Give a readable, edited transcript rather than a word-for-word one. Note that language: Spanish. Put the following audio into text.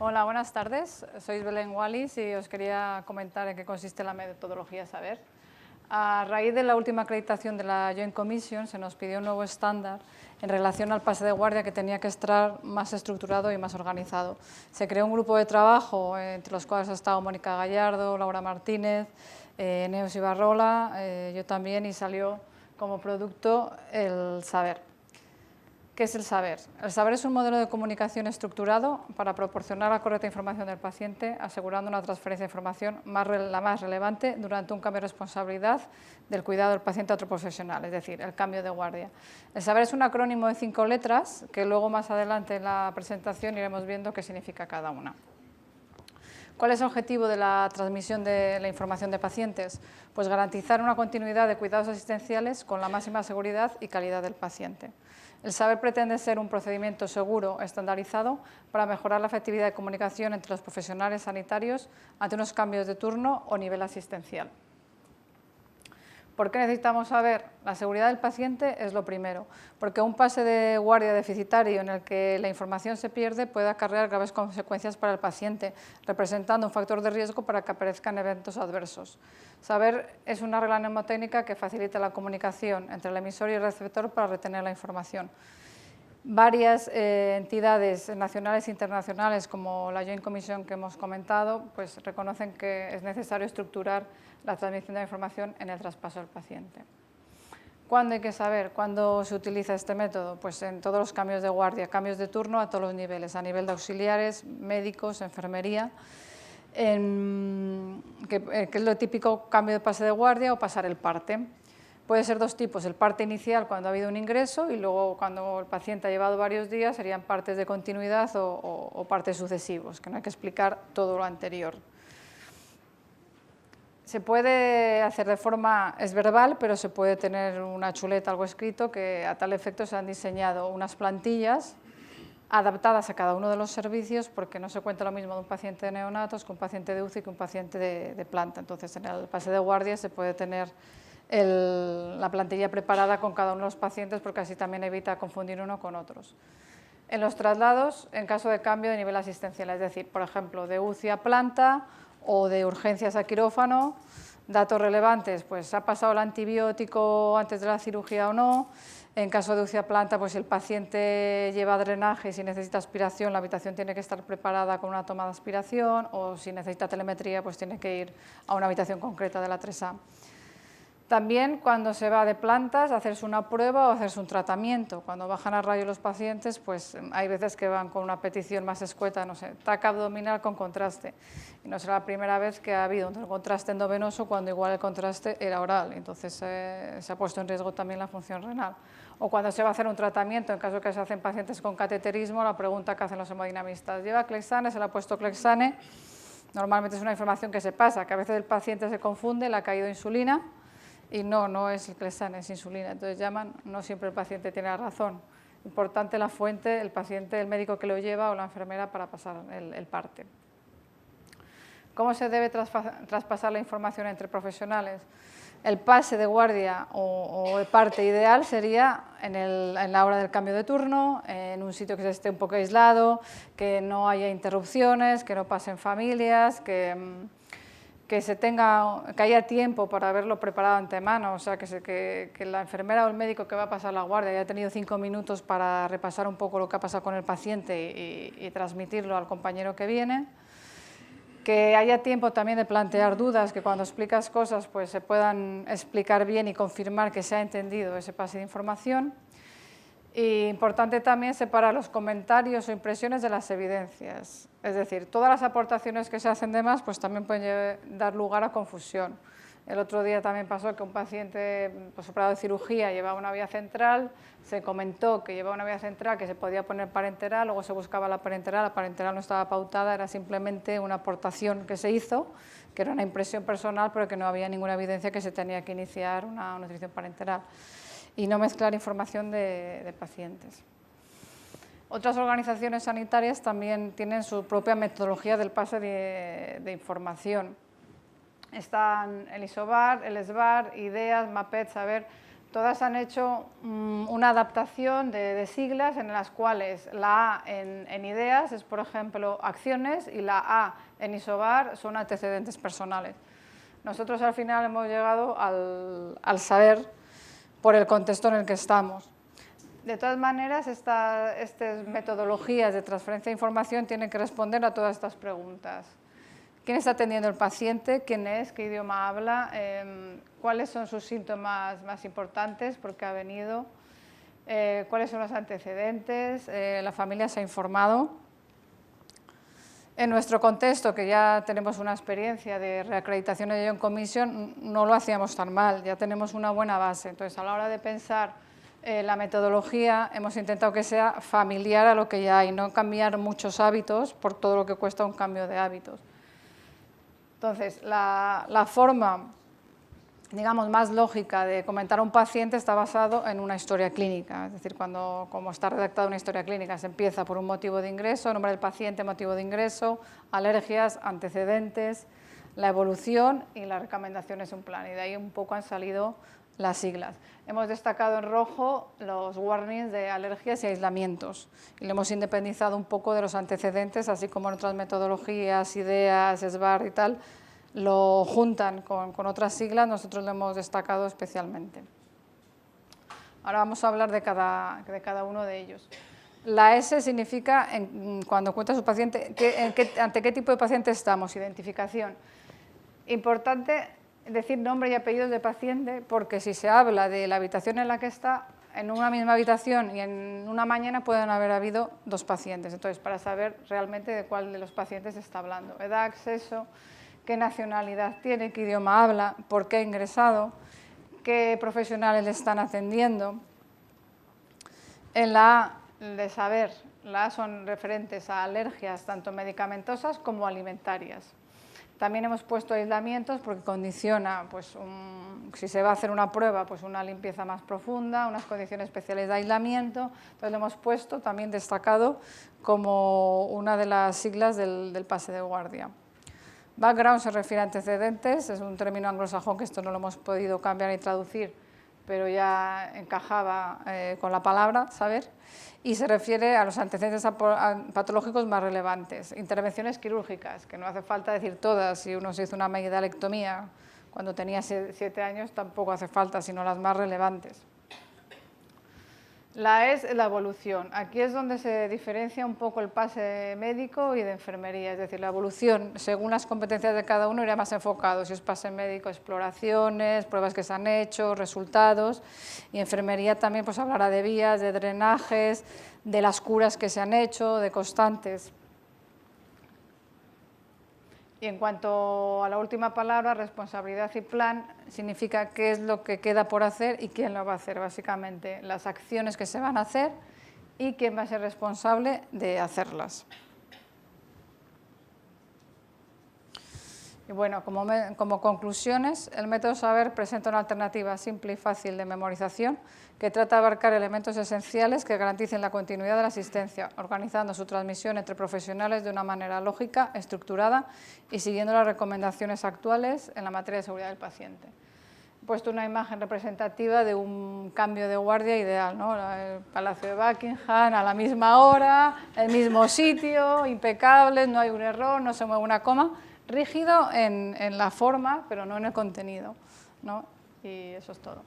Hola, buenas tardes. Soy Belén Wallis y os quería comentar en qué consiste la metodología Saber. A raíz de la última acreditación de la Joint Commission se nos pidió un nuevo estándar en relación al pase de guardia que tenía que estar más estructurado y más organizado. Se creó un grupo de trabajo entre los cuales ha estado Mónica Gallardo, Laura Martínez, Neus Ibarrola, yo también, y salió como producto el Saber. ¿Qué es el saber? El saber es un modelo de comunicación estructurado para proporcionar la correcta información del paciente, asegurando una transferencia de información la más relevante durante un cambio de responsabilidad del cuidado del paciente a otro profesional, es decir, el cambio de guardia. El saber es un acrónimo de 5 letras que luego más adelante en la presentación iremos viendo qué significa cada una. ¿Cuál es el objetivo de la transmisión de la información de pacientes? Pues garantizar una continuidad de cuidados asistenciales con la máxima seguridad y calidad del paciente. El saber pretende ser un procedimiento seguro, estandarizado, para mejorar la efectividad de comunicación entre los profesionales sanitarios ante unos cambios de turno o nivel asistencial. ¿Por qué necesitamos saber? La seguridad del paciente es lo primero, porque un pase de guardia deficitario en el que la información se pierde puede acarrear graves consecuencias para el paciente, representando un factor de riesgo para que aparezcan eventos adversos. Saber es una regla mnemotécnica que facilita la comunicación entre el emisor y el receptor para retener la información. Varias entidades nacionales e internacionales, como la Joint Commission que hemos comentado, pues reconocen que es necesario estructurar la transmisión de la información en el traspaso al paciente. ¿Cuándo hay que saber? ¿Cuándo se utiliza este método? Pues en todos los cambios de guardia, cambios de turno a todos los niveles, a nivel de auxiliares, médicos, enfermería, que es lo típico, cambio de pase de guardia o pasar el parte. Puede ser dos tipos, el parte inicial cuando ha habido un ingreso y luego cuando el paciente ha llevado varios días serían partes de continuidad o partes sucesivos, que no hay que explicar todo lo anterior. Se puede hacer de forma, es verbal, pero se puede tener una chuleta, algo escrito, que a tal efecto se han diseñado unas plantillas adaptadas a cada uno de los servicios, porque no se cuenta lo mismo de un paciente de neonatos que un paciente de UCI que un paciente de planta. Entonces, en el pase de guardia se puede tener la plantilla preparada con cada uno de los pacientes, porque así también evita confundir uno con otros. En los traslados, en caso de cambio de nivel asistencial, es decir, por ejemplo, de UCI a planta o de urgencias a quirófano, datos relevantes, pues ha pasado el antibiótico antes de la cirugía o no. En caso de UCI a planta, pues si el paciente lleva drenaje y si necesita aspiración, la habitación tiene que estar preparada con una toma de aspiración, o si necesita telemetría, pues tiene que ir a una habitación concreta de la 3A. También cuando se va de plantas, hacerse una prueba o hacerse un tratamiento. Cuando bajan a radio los pacientes, pues hay veces que van con una petición más escueta, no sé, TAC abdominal con contraste. Y no será la primera vez que ha habido un contraste endovenoso cuando igual el contraste era oral. Entonces se ha puesto en riesgo también la función renal. O cuando se va a hacer un tratamiento, en caso que se hacen pacientes con cateterismo, la pregunta que hacen los hemodinamistas, ¿lleva Clexane? Se le ha puesto Clexane. Normalmente es una información que se pasa, que a veces el paciente se confunde, le ha caído insulina, y no es el Clexane, es insulina. Entonces llaman, no siempre el paciente tiene la razón. Importante la fuente, el paciente, el médico que lo lleva o la enfermera para pasar el parte. ¿Cómo se debe traspasar la información entre profesionales? El pase de guardia o de parte ideal sería en la hora del cambio de turno, en un sitio que esté un poco aislado, que no haya interrupciones, que no pasen familias, que haya tiempo para haberlo preparado de antemano, o sea, que la enfermera o el médico que va a pasar la guardia haya tenido 5 minutos para repasar un poco lo que ha pasado con el paciente y transmitirlo al compañero que viene. Que haya tiempo también de plantear dudas, que cuando explicas cosas pues se puedan explicar bien y confirmar que se ha entendido ese pase de información. Y importante también separar los comentarios o impresiones de las evidencias. Es decir, todas las aportaciones que se hacen de más pues también pueden dar lugar a confusión. El otro día también pasó que un paciente operado de cirugía llevaba una vía central, se comentó que llevaba una vía central que se podía poner parenteral, luego se buscaba la parenteral no estaba pautada, era simplemente una aportación que se hizo, que era una impresión personal, pero que no había ninguna evidencia que se tenía que iniciar una nutrición parenteral. Y no mezclar información de pacientes. Otras organizaciones sanitarias también tienen su propia metodología del pase de información. Están el ISOBAR, el SBAR, IDEAS, MAPET, Saber, Todas han hecho una adaptación de siglas en las cuales la A en ideas es, por ejemplo, acciones, y la A en isobar son antecedentes personales. Nosotros al final hemos llegado al saber por el contexto en el que estamos. De todas maneras, estas metodologías de transferencia de información tienen que responder a todas estas preguntas. ¿Quién está atendiendo al paciente? ¿Quién es? ¿Qué idioma habla? ¿Cuáles son sus síntomas más importantes? ¿Por qué ha venido? ¿Cuáles son los antecedentes? ¿La familia se ha informado? En nuestro contexto, que ya tenemos una experiencia de reacreditación de Joint Commission, no lo hacíamos tan mal, ya tenemos una buena base. Entonces, a la hora de pensar la metodología, hemos intentado que sea familiar a lo que ya hay, no cambiar muchos hábitos por todo lo que cuesta un cambio de hábitos. Entonces, la forma, digamos, más lógica de comentar a un paciente está basado en una historia clínica. Es decir, como está redactada una historia clínica, se empieza por un motivo de ingreso, nombre del paciente, motivo de ingreso, alergias, antecedentes, la evolución y las recomendaciones de un plan. Y de ahí un poco han salido las siglas. Hemos destacado en rojo los warnings de alergias y aislamientos. Y lo hemos independizado un poco de los antecedentes, así como en otras metodologías, ideas, SBAR y tal, lo juntan con otras siglas, nosotros lo hemos destacado especialmente. Ahora vamos a hablar de cada uno de ellos. La S significa, cuando cuenta a su paciente, ante qué tipo de paciente estamos, identificación. Importante decir nombre y apellidos de paciente, porque si se habla de la habitación en la que está, en una misma habitación y en una mañana pueden haber habido 2 pacientes. Entonces, para saber realmente de cuál de los pacientes se está hablando. Edad, sexo, qué nacionalidad tiene, qué idioma habla, por qué ha ingresado, qué profesionales le están atendiendo. En la A, de saber, la A son referentes a alergias tanto medicamentosas como alimentarias. También hemos puesto aislamientos porque condiciona, pues, si se va a hacer una prueba, pues una limpieza más profunda, unas condiciones especiales de aislamiento. Entonces lo hemos puesto también destacado como una de las siglas del pase de guardia. Background se refiere a antecedentes, es un término anglosajón que esto no lo hemos podido cambiar y traducir, pero ya encajaba con la palabra, saber, y se refiere a los antecedentes patológicos más relevantes. Intervenciones quirúrgicas, que no hace falta decir todas, si uno se hizo una amigdalectomía cuando tenía 7 años, tampoco hace falta, sino las más relevantes. La es la evolución. Aquí es donde se diferencia un poco el pase médico y de enfermería, es decir, la evolución, según las competencias de cada uno, irá más enfocado. Si es pase médico, exploraciones, pruebas que se han hecho, resultados, y enfermería también pues hablará de vías, de drenajes, de las curas que se han hecho, de constantes. Y en cuanto a la última palabra, responsabilidad y plan, significa qué es lo que queda por hacer y quién lo va a hacer, básicamente. Las acciones que se van a hacer y quién va a ser responsable de hacerlas. Y bueno, como conclusiones, el método Saber presenta una alternativa simple y fácil de memorización que trata de abarcar elementos esenciales que garanticen la continuidad de la asistencia, organizando su transmisión entre profesionales de una manera lógica, estructurada y siguiendo las recomendaciones actuales en la materia de seguridad del paciente. He puesto una imagen representativa de un cambio de guardia ideal, ¿no? El Palacio de Buckingham a la misma hora, el mismo sitio, impecable, no hay un error, no se mueve una coma. Rígido en la forma, pero no en el contenido, ¿no? Y eso es todo.